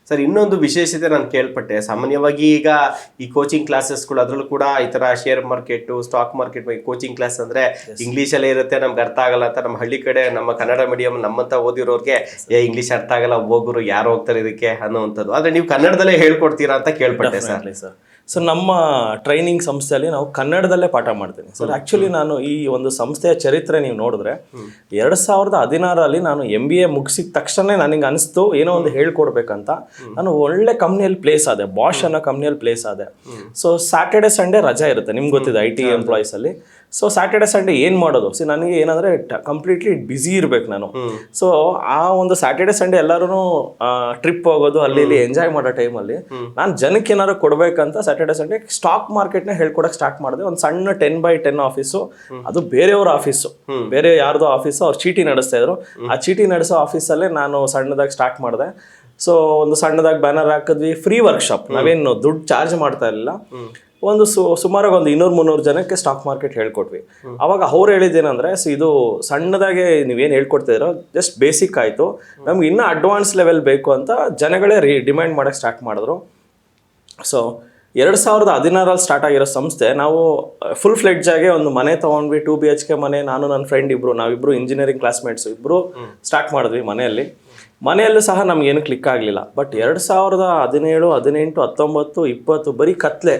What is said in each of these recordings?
Sir ಇನ್ನೊಂದು ವಿಶೇಷತೆ ನಾನು ಕೇಳ್ಪಟ್ಟೆ, ಸಾಮಾನ್ಯವಾಗಿ ಈಗ ಈ ಕೋಚಿಂಗ್ ಕ್ಲಾಸಸ್ಗಳು ಅದರಲ್ಲೂ ಕೂಡ ಈ ಥರ ಶೇರ್ ಮಾರ್ಕೆಟು ಸ್ಟಾಕ್ ಮಾರ್ಕೆಟ್ ಬಗ್ಗೆ ಕೋಚಿಂಗ್ ಕ್ಲಾಸ್ ಅಂದರೆ ಇಂಗ್ಲೀಷಲ್ಲೇ ಇರುತ್ತೆ, ನಮ್ಗೆ ಅರ್ಥ ಆಗಲ್ಲ ಅಂತ ನಮ್ಮ ಹಳ್ಳಿ ಕಡೆ ನಮ್ಮ ಕನ್ನಡ ಮೀಡಿಯಂ ನಮ್ಮಂತ ಓದಿರೋರಿಗೆ ಇಂಗ್ಲೀಷ್ ಅರ್ಥ ಆಗಲ್ಲ, ಹೋಗೋರು ಯಾರು ಹೋಗ್ತಾರೆ ಇದಕ್ಕೆ ಅನ್ನೋವಂಥದ್ದು. ಆದರೆ ನೀವು ಕನ್ನಡದಲ್ಲೇ ಹೇಳ್ಕೊಡ್ತೀರಾ ಅಂತ ಕೇಳ್ಪಟ್ಟೆ ಸರ್. ಸೊ ನಮ್ಮ ಟ್ರೈನಿಂಗ್ ಸಂಸ್ಥೆಯಲ್ಲಿ ನಾವು ಕನ್ನಡದಲ್ಲೇ ಪಾಠ ಮಾಡ್ತೀನಿ ಸರ್. ಆ್ಯಕ್ಚುಲಿ ನಾನು ಈ ಒಂದು ಸಂಸ್ಥೆಯ ಚರಿತ್ರೆ ನೀವು ನೋಡಿದ್ರೆ 2016 ನಾನು MBA ಮುಗಿಸಿದ ತಕ್ಷಣ ನನಗೆ ಅನಿಸ್ತು ಏನೋ ಒಂದು ಹೇಳ್ಕೊಡ್ಬೇಕಂತ. ನಾನು ಒಳ್ಳೆ ಕಂಪ್ನಿಯಲ್ಲಿ ಪ್ಲೇಸ್ ಆದೆ, ಬಾಷ್ ಅನ್ನೋ ಕಂಪ್ನಿಯಲ್ಲಿ ಪ್ಲೇಸ್ ಆದೆ. ಸೊ ಸ್ಯಾಟರ್ಡೆ ಸಂಡೇ ರಜಾ ಇರುತ್ತೆ, ನಿಮ್ಗೆ ಗೊತ್ತಿದೆ IT ಎಂಪ್ಲಾಯೀಸಲ್ಲಿ. ಸೊ ಸ್ಯಾಟರ್ಡೆ ಸಂಡೇ ಏನು ಮಾಡೋದು, ನನಗೆ ಏನಂದರೆ ಕಂಪ್ಲೀಟ್ಲಿ ಬ್ಯುಸಿ ಇರ್ಬೇಕು ನಾನು. ಸೊ ಆ ಒಂದು ಸ್ಯಾಟರ್ಡೆ ಸಂಡೇ ಎಲ್ಲರೂ ಟ್ರಿಪ್ ಹೋಗೋದು ಅಲ್ಲಿ ಇಲ್ಲಿ ಎಂಜಾಯ್ ಮಾಡೋ ಟೈಮಲ್ಲಿ ನಾನು ಜನಕ್ಕೆ ಏನಾದ್ರು ಕೊಡ್ಬೇಕಂತ ಸ್ಯಾಟರ್ಡೆ ಸಂಡೇ ಸ್ಟಾಕ್ ಮಾರ್ಕೆಟ್ನ ಹೇಳ್ಕೊಡಕ್ಕೆ ಸ್ಟಾರ್ಟ್ ಮಾಡಿದೆ. ಒಂದು ಸಣ್ಣ 10x10 ಆಫೀಸು, ಅದು ಬೇರೆಯವ್ರ ಆಫೀಸು, ಬೇರೆ ಯಾರ್ದೋ ಆಫೀಸು, ಅವ್ರು ಚೀಟಿ ನಡೆಸ್ತಾ ಇದ್ರು. ಆ ಚೀಟಿ ನಡೆಸೋ ಆಫೀಸಲ್ಲೇ ನಾನು ಸಣ್ಣದಾಗಿ ಸ್ಟಾರ್ಟ್ ಮಾಡಿದೆ. ಸೊ ಒಂದು ಸಣ್ಣದಾಗಿ ಬ್ಯಾನರ್ ಹಾಕಿದ್ವಿ, ಫ್ರೀ ವರ್ಕ್ಶಾಪ್, ನಾವೇನು ದುಡ್ಡು ಚಾರ್ಜ್ ಮಾಡ್ತಾ ಇರಲಿಲ್ಲ. ಒಂದು ಸುಮಾರಾಗಿ ಒಂದು 200-300 ಜನಕ್ಕೆ ಸ್ಟಾಕ್ ಮಾರ್ಕೆಟ್ ಹೇಳ್ಕೊಟ್ವಿ. ಅವಾಗ ಅವ್ರು ಹೇಳಿದ್ದೇನೆಂದರೆ, ಇದು ಸಣ್ಣದಾಗೆ ನೀವೇನು ಹೇಳ್ಕೊಡ್ತಿದ್ದೀರೋ ಜಸ್ಟ್ ಬೇಸಿಕ್ ಆಯಿತು, ನಮ್ಗೆ ಇನ್ನೂ ಅಡ್ವಾನ್ಸ್ ಲೆವೆಲ್ ಬೇಕು ಅಂತ ಜನಗಳೇ ಡಿಮ್ಯಾಂಡ್ ಮಾಡೋಕ್ಕೆ ಸ್ಟಾರ್ಟ್ ಮಾಡಿದ್ರು. ಸೊ 2016 ಸ್ಟಾರ್ಟ್ ಆಗಿರೋ ಸಂಸ್ಥೆ. ನಾವು ಫುಲ್ ಫ್ಲೆಡ್ಜ್ ಆಗಿ ಒಂದು ಮನೆ ತೊಗೊಂಡ್ವಿ, 2 BHK ಮನೆ. ನಾನು ನನ್ನ ಫ್ರೆಂಡ್ ನಾವಿಬ್ಬರು ಇಂಜಿನಿಯರಿಂಗ್ ಕ್ಲಾಸ್ಮೇಟ್ಸು, ಇಬ್ಬರು ಸ್ಟಾರ್ಟ್ ಮಾಡಿದ್ವಿ ಮನೆಯಲ್ಲೂ ಸಹ ನಮಗೇನು ಕ್ಲಿಕ್ ಆಗಲಿಲ್ಲ. ಬಟ್ 2017, 18, 19, 20 ಬರೀ ಕತ್ಲೆ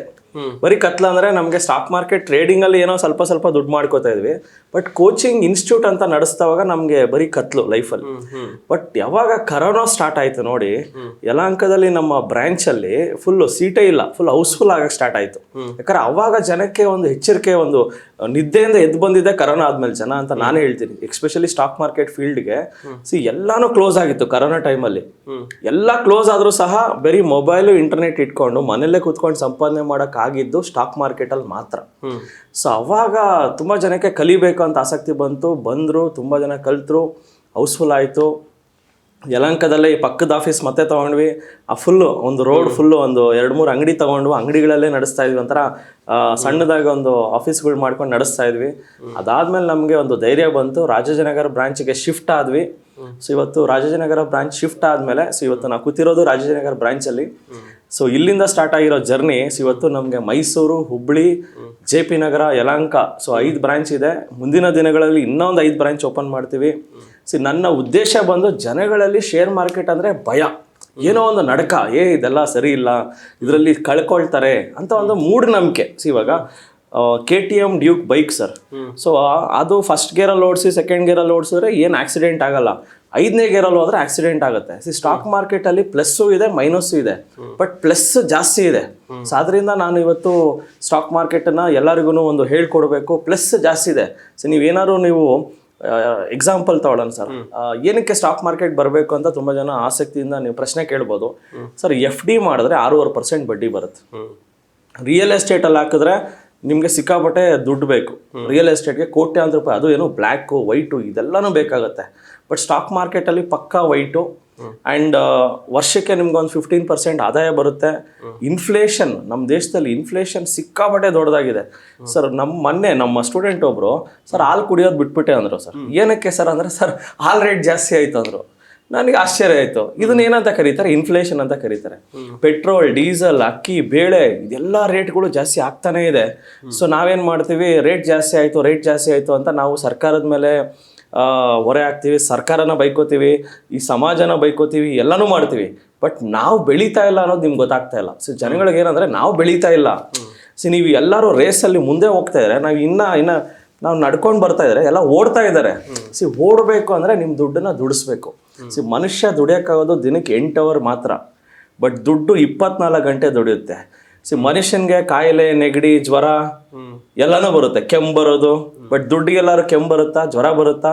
ಅಂದರೆ ನಮಗೆ ಸ್ಟಾಕ್ ಮಾರ್ಕೆಟ್ ಟ್ರೇಡಿಂಗಲ್ಲಿ ಏನೋ ಸ್ವಲ್ಪ ದುಡ್ಡು ಮಾಡ್ಕೋತಾ ಇದ್ವಿ. ಬಟ್ ಕೋಚಿಂಗ್ ಇನ್ಸ್ಟಿಟ್ಯೂಟ್ ಅಂತ ನಡೆಸ್ದವಾಗ ನಮಗೆ ಬರೀ ಕತ್ಲು ಲೈಫಲ್ಲಿ. ಬಟ್ ಯಾವಾಗ ಕರೋನಾ ಸ್ಟಾರ್ಟ್ ಆಯಿತು ನೋಡಿ, ಯಲಹಂಕದಲ್ಲಿ ನಮ್ಮ ಬ್ರ್ಯಾಂಚಲ್ಲಿ ಫುಲ್ಲು ಸೀಟೇ ಇಲ್ಲ, ಫುಲ್ ಹೌಸ್ಫುಲ್ ಆಗಕ್ಕೆ ಸ್ಟಾರ್ಟ್ ಆಯಿತು. ಯಾಕಂದ್ರೆ ಅವಾಗ ಜನಕ್ಕೆ ಒಂದು ಎಚ್ಚರಿಕೆ, ಒಂದು ನಿದ್ದೆಯಿಂದ ಎದ್ದು ಬಂದಿದೆ ಕರೋನಾ ಆದ್ಮೇಲೆ ಜನ ಅಂತ ನಾನು ಹೇಳ್ತೀನಿ. ಎಸ್ಪೆಷಲಿ ಸ್ಟಾಕ್ ಮಾರ್ಕೆಟ್ ಫೀಲ್ಡ್ಗೆ ಎಲ್ಲಾನು ಕ್ಲೋಸ್ ಆಗಿತ್ತು ಕರೋನಾ ಟೈಮಲ್ಲಿ. ಎಲ್ಲ ಕ್ಲೋಸ್ ಆದರೂ ಸಹ ಬರೀ ಮೊಬೈಲು ಇಂಟರ್ನೆಟ್ ಇಟ್ಕೊಂಡು ಮನೆಯಲ್ಲೇ ಕೂತ್ಕೊಂಡು ಸಂಪಾದನೆ ಮಾಡೋಕ್ಕಾಗಿದ್ದು ಸ್ಟಾಕ್ ಮಾರ್ಕೆಟಲ್ಲಿ ಮಾತ್ರ. ಸೊ ಅವಾಗ ತುಂಬ ಜನಕ್ಕೆ ಕಲಿಬೇಕು ಅಂತ ಆಸಕ್ತಿ ಬಂದರು, ತುಂಬ ಜನ ಕಲಿತರು, ಹೌಸ್ಫುಲ್ ಆಯಿತು. ಯಲಹಂಕದಲ್ಲೇ ಈ ಪಕ್ಕದ ಆಫೀಸ್ ಮತ್ತೆ ತೊಗೊಂಡ್ವಿ. ಆ ಫುಲ್ಲು ಒಂದು ರೋಡ್ ಫುಲ್ಲು ಒಂದು 2-3 ಅಂಗಡಿ ತೊಗೊಂಡು ಅಂಗಡಿಗಳಲ್ಲೇ ನಡೆಸ್ತಾ ಇದ್ವಿ. ಒಂಥರ ಸಣ್ಣದಾಗಿ ಒಂದು ಆಫೀಸ್ಗಳು ಮಾಡ್ಕೊಂಡು ನಡೆಸ್ತಾ ಇದ್ವಿ. ಅದಾದಮೇಲೆ ನಮಗೆ ಒಂದು ಧೈರ್ಯ ಬಂತು, ರಾಜಾಜಿನಗರ ಬ್ರಾಂಚ್ಗೆ ಶಿಫ್ಟ್ ಆದ್ವಿ. ಸೊ ಇವತ್ತು ರಾಜಾಜಿನಗರ ಬ್ರಾಂಚ್ ಶಿಫ್ಟ್ ಆದಮೇಲೆ ಇವತ್ತು ನಾವು ಕೂತಿರೋದು ರಾಜಾಜಿನಗರ ಬ್ರಾಂಚಲ್ಲಿ. ಸೊ ಇಲ್ಲಿಂದ ಸ್ಟಾರ್ಟ್ ಆಗಿರೋ ಜರ್ನಿ ಇವತ್ತು ನಮಗೆ ಮೈಸೂರು, ಹುಬ್ಬಳ್ಳಿ, JP ನಗರ, ಯಲಹಂಕ, ಸೊ 5 ಬ್ರಾಂಚ್ ಇದೆ. ಮುಂದಿನ ದಿನಗಳಲ್ಲಿ ಇನ್ನೊಂದು 5 ಬ್ರಾಂಚ್ ಓಪನ್ ಮಾಡ್ತೀವಿ. ನನ್ನ ಉದ್ದೇಶ ಬಂದು ಜನಗಳಲ್ಲಿ ಶೇರ್ ಮಾರ್ಕೆಟ್ ಅಂದರೆ ಭಯ, ಏನೋ ಒಂದು ನಡಕ, ಇದೆಲ್ಲ ಸರಿ ಇಲ್ಲ, ಇದರಲ್ಲಿ ಕಳ್ಕೊಳ್ತಾರೆ ಅಂತ ಒಂದು ಮೂಢನಂಬಿಕೆ. ಇವಾಗ KTM Duke bike sir, so ಅದು ಫಸ್ಟ್ ಗೇರಲ್ಲಿ ಓಡಿಸಿ ಸೆಕೆಂಡ್ ಗೇರಲ್ಲಿ ಓಡಿಸಿದ್ರೆ ಏನು ಆಕ್ಸಿಡೆಂಟ್ ಆಗಲ್ಲ, 5ನೇ ಗೇರಲ್ಲಿ ಹೋದ್ರೆ ಆಕ್ಸಿಡೆಂಟ್ ಆಗುತ್ತೆ. ಸ್ಟಾಕ್ ಮಾರ್ಕೆಟಲ್ಲಿ ಪ್ಲಸ್ಸು ಇದೆ ಮೈನಸ್ಸು ಇದೆ, ಬಟ್ ಪ್ಲಸ್ ಜಾಸ್ತಿ ಇದೆ. ಸೊ ಅದರಿಂದ ನಾನು ಇವತ್ತು ಸ್ಟಾಕ್ ಮಾರ್ಕೆಟನ್ನು ಎಲ್ಲರಿಗೂ ಒಂದು ಹೇಳ್ಕೊಡ್ಬೇಕು, ಪ್ಲಸ್ ಜಾಸ್ತಿ ಇದೆ. ಸೊ ನೀವು ಎಕ್ಸಾಂಪಲ್ ತಗೊಳ್ಳೋಣ ಸರ್, ಏನಕ್ಕೆ ಸ್ಟಾಕ್ ಮಾರ್ಕೆಟ್ ಬರಬೇಕು ಅಂತ ತುಂಬ ಜನ ಆಸಕ್ತಿಯಿಂದ ನೀವು ಪ್ರಶ್ನೆ ಕೇಳ್ಬೋದು. ಸರ್ FD ಮಾಡಿದ್ರೆ 6.5% ಬಡ್ಡಿ ಬರುತ್ತೆ. ರಿಯಲ್ ಎಸ್ಟೇಟಲ್ಲಿ ಹಾಕಿದ್ರೆ ನಿಮಗೆ ಸಿಕ್ಕಾಪಟ್ಟೆ ದುಡ್ಡು ಬೇಕು. ರಿಯಲ್ ಎಸ್ಟೇಟ್ಗೆ ಕೋಟ್ಯಾಂತರ ರೂಪಾಯಿ, ಅದು ಏನು ಬ್ಲ್ಯಾಕು ವೈಟು ಇದೆಲ್ಲನೂ ಬೇಕಾಗುತ್ತೆ. ಬಟ್ ಸ್ಟಾಕ್ ಮಾರ್ಕೆಟಲ್ಲಿ ಪಕ್ಕಾ ವೈಟು ಆ್ಯಂಡ್ ವರ್ಷಕ್ಕೆ ನಿಮ್ಗೆ ಒಂದು 15% ಆದಾಯ ಬರುತ್ತೆ. ಇನ್ಫ್ಲೇಷನ್, ನಮ್ಮ ದೇಶದಲ್ಲಿ ಇನ್ಫ್ಲೇಷನ್ ಸಿಕ್ಕಾಪಟ್ಟೆ ದೊಡ್ಡದಾಗಿದೆ ಸರ್. ನಮ್ಮ ಸ್ಟೂಡೆಂಟ್ ಒಬ್ಬರು, ಸರ್ ಹಾಲು ಕುಡಿಯೋದು ಬಿಟ್ಬಿಟ್ಟೆ ಅಂದರು. ಸರ್ ಏನಕ್ಕೆ ಸರ್ ಅಂದರೆ, ಸರ್ ಹಾಲು ರೇಟ್ ಜಾಸ್ತಿ ಆಯಿತು ಅಂದರು. ನನಗೆ ಆಶ್ಚರ್ಯ ಆಯಿತು. ಇದನ್ನ ಏನಂತ ಕರೀತಾರೆ? ಇನ್ಫ್ಲೇಷನ್ ಅಂತ ಕರೀತಾರೆ. ಪೆಟ್ರೋಲ್, ಡೀಸೆಲ್, ಅಕ್ಕಿ, ಬೇಳೆ ಇದೆಲ್ಲ ರೇಟ್ಗಳು ಜಾಸ್ತಿ ಆಗ್ತಾನೇ ಇದೆ. ಸೊ ನಾವೇನು ಮಾಡ್ತೀವಿ, ರೇಟ್ ಜಾಸ್ತಿ ಆಯಿತು ಅಂತ ನಾವು ಸರ್ಕಾರದ ಮೇಲೆ ಹೊರೆ ಹಾಕ್ತೀವಿ, ಸರ್ಕಾರನ ಬೈಕೋತೀವಿ, ಈ ಸಮಾಜನ ಬೈಕೋತೀವಿ, ಎಲ್ಲನೂ ಮಾಡ್ತೀವಿ. ಬಟ್ ನಾವು ಬೆಳೀತಾ ಇಲ್ಲ ಅನ್ನೋದು ನಿಮ್ಗೆ ಗೊತ್ತಾಗ್ತಾ ಇಲ್ಲ. ಸೊ ಜನಗಳಿಗೆ ಏನಂದರೆ ನಾವು ಬೆಳೀತಾ ಇಲ್ಲ. ಸೊ ನೀವು ಎಲ್ಲರೂ ರೇಸಲ್ಲಿ ಮುಂದೆ ಹೋಗ್ತಾ ಇದ್ದಾರೆ, ನಾವು ನಡ್ಕೊಂಡು ಬರ್ತಾ ಇದ್ದಾರೆ, ಎಲ್ಲ ಓಡ್ತಾ ಇದ್ದಾರೆ. ಓಡಬೇಕು ಅಂದರೆ ನಿಮ್ಮ ದುಡ್ಡನ್ನು ದುಡಿಸ್ಬೇಕು. ಮನುಷ್ಯ ದುಡಿಯೋಕ್ಕಾಗೋದು ದಿನಕ್ಕೆ 8 ಅವರ್ ಮಾತ್ರ, ಬಟ್ ದುಡ್ಡು 24 ಗಂಟೆ ದುಡಿಯುತ್ತೆ. ಮನುಷ್ಯನಿಗೆ ಕಾಯಿಲೆ, ನೆಗಡಿ, ಜ್ವರ ಎಲ್ಲನೂ ಬರುತ್ತೆ, ಕೆಮ್ಮು ಬರೋದು. ಬಟ್ ದುಡ್ಡಿಗೆಲ್ಲರೂ ಕೆಮ್ಮು ಬರುತ್ತಾ, ಜ್ವರ ಬರುತ್ತಾ?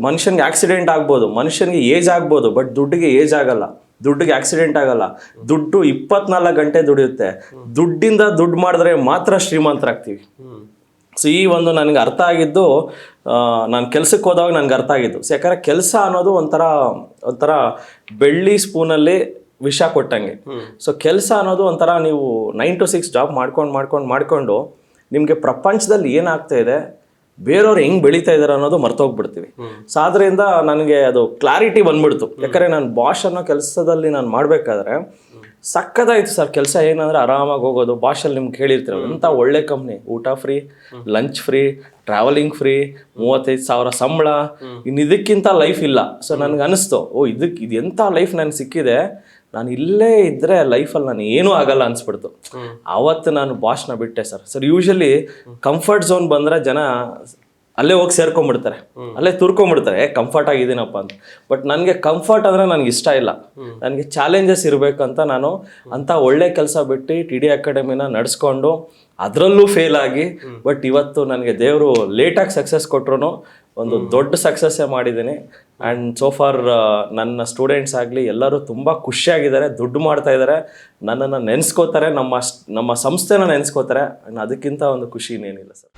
ಮನುಷ್ಯನಿಗೆ ಆಕ್ಸಿಡೆಂಟ್ ಆಗ್ಬೋದು, ಮನುಷ್ಯನಿಗೆ ಏಜ್ ಆಗ್ಬೋದು, ಬಟ್ ದುಡ್ಡಿಗೆ ಏಜ್ ಆಗಲ್ಲ, ದುಡ್ಡಿಗೆ ಆಕ್ಸಿಡೆಂಟ್ ಆಗಲ್ಲ. ದುಡ್ಡು 24 ಗಂಟೆ ದುಡಿಯುತ್ತೆ. ದುಡ್ಡಿಂದ ದುಡ್ಡು ಮಾಡಿದ್ರೆ ಮಾತ್ರ ಶ್ರೀಮಂತರಾಗ್ತೀವಿ. ಸೊ ಈ ಒಂದು ನನಗೆ ಅರ್ಥ ಆಗಿದ್ದು, ನಾನು ಕೆಲಸಕ್ಕೆ ಹೋದಾಗ ನನಗೆ ಅರ್ಥ ಆಗಿದ್ದು. ಯಾಕಂದರೆ ಕೆಲಸ ಅನ್ನೋದು ಒಂಥರ ಬೆಳ್ಳಿ ಸ್ಪೂನಲ್ಲಿ ವಿಷ ಕೊಟ್ಟಂಗೆ. ಸೊ ಕೆಲಸ ಅನ್ನೋದು ಒಂಥರ ನೀವು 9 to 6 ಜಾಬ್ ಮಾಡ್ಕೊಂಡು ನಿಮಗೆ ಪ್ರಪಂಚದಲ್ಲಿ ಏನಾಗ್ತಾ ಇದೆ, ಬೇರೆಯವ್ರು ಹೆಂಗ್ ಬೆಳೀತಾ ಇದಾರೆ ಅನ್ನೋದು ಮರ್ತೋಗ್ಬಿಡ್ತೀವಿ. ಸೊ ಆದ್ರಿಂದ ನನಗೆ ಅದು ಕ್ಲಾರಿಟಿ ಬಂದ್ಬಿಡ್ತು. ಯಾಕಂದ್ರೆ ನಾನು ಬಾಷ್ ಅನ್ನೋ ಕೆಲಸದಲ್ಲಿ ನಾನು ಮಾಡ್ಬೇಕಾದ್ರೆ ಸಕ್ಕದಾಯ್ತು ಸರ್ ಕೆಲಸ. ಏನಂದ್ರೆ ಆರಾಮಾಗಿ ಹೋಗೋದು. ಬಾಷಲ್ಲಿ ನಿಮ್ಗೆ ಹೇಳಿರ್ತೀರ ಅಂತ ಒಳ್ಳೆ ಕಂಪ್ನಿ, ಊಟ free, lunch free, travelling free, 35,000 ಸಂಬಳ, ಇನ್ನು ಇದಕ್ಕಿಂತ ಲೈಫ್ ಇಲ್ಲ. ಸೊ ನನಗೆ ಅನಿಸ್ತು, ಇದು ಎಂಥ ಲೈಫ್ ನನಗೆ ಸಿಕ್ಕಿದೆ, ನಾನು ಇಲ್ಲೇ ಇದ್ದರೆ ಲೈಫಲ್ಲಿ ನಾನು ಏನೂ ಆಗಲ್ಲ ಅನಿಸ್ಬಿಡ್ತು. ಆವತ್ತು ನಾನು ಬಾಷ್ನ ಬಿಟ್ಟೆ ಸರ್. ಯೂಶಲಿ ಕಂಫರ್ಟ್ ಝೋನ್ ಬಂದರೆ ಜನ ಅಲ್ಲೇ ಹೋಗಿ ಸೇರ್ಕೊಂಡ್ಬಿಡ್ತಾರೆ, ಅಲ್ಲೇ ತುರ್ಕೊಂಡ್ಬಿಡ್ತಾರೆ, ಕಂಫರ್ಟ್ ಆಗಿದ್ದೀನಪ್ಪ ಅಂತ. ಬಟ್ ನನಗೆ ಕಂಫರ್ಟ್ ಅಂದರೆ ನನಗೆ ಇಷ್ಟ ಇಲ್ಲ. ನನಗೆ ಚಾಲೆಂಜಸ್ ಇರಬೇಕಂತ ನಾನು ಅಂಥ ಒಳ್ಳೆ ಕೆಲಸ ಬಿಟ್ಟು TD ಅಕಾಡೆಮಿನ ನಡೆಸ್ಕೊಂಡು ಅದರಲ್ಲೂ ಫೇಲ್ ಆಗಿ, ಬಟ್ ಇವತ್ತು ನನಗೆ ದೇವರು ಲೇಟಾಗಿ ಸಕ್ಸಸ್ ಕೊಟ್ಟರು ಒಂದು ದೊಡ್ಡ ಸಕ್ಸಸ್ಸೇ ಮಾಡಿದ್ದೀನಿ. ಆ್ಯಂಡ್ ಸೋ ಫಾರ್ ನನ್ನ ಸ್ಟೂಡೆಂಟ್ಸ್ ಆಗಲಿ ಎಲ್ಲರೂ ತುಂಬ ಖುಷಿಯಾಗಿದ್ದಾರೆ, ದುಡ್ಡು ಮಾಡ್ತಾ ಇದ್ದಾರೆ, ನನ್ನನ್ನು ನೆನೆಸ್ಕೋತಾರೆ, ನಮ್ಮ ಸಂಸ್ಥೆನ ನೆನೆಸ್ಕೋತಾರೆ. ಅದಕ್ಕಿಂತ ಒಂದು ಖುಷಿ ಇನ್ನೇನಿಲ್ಲ ಸರ್.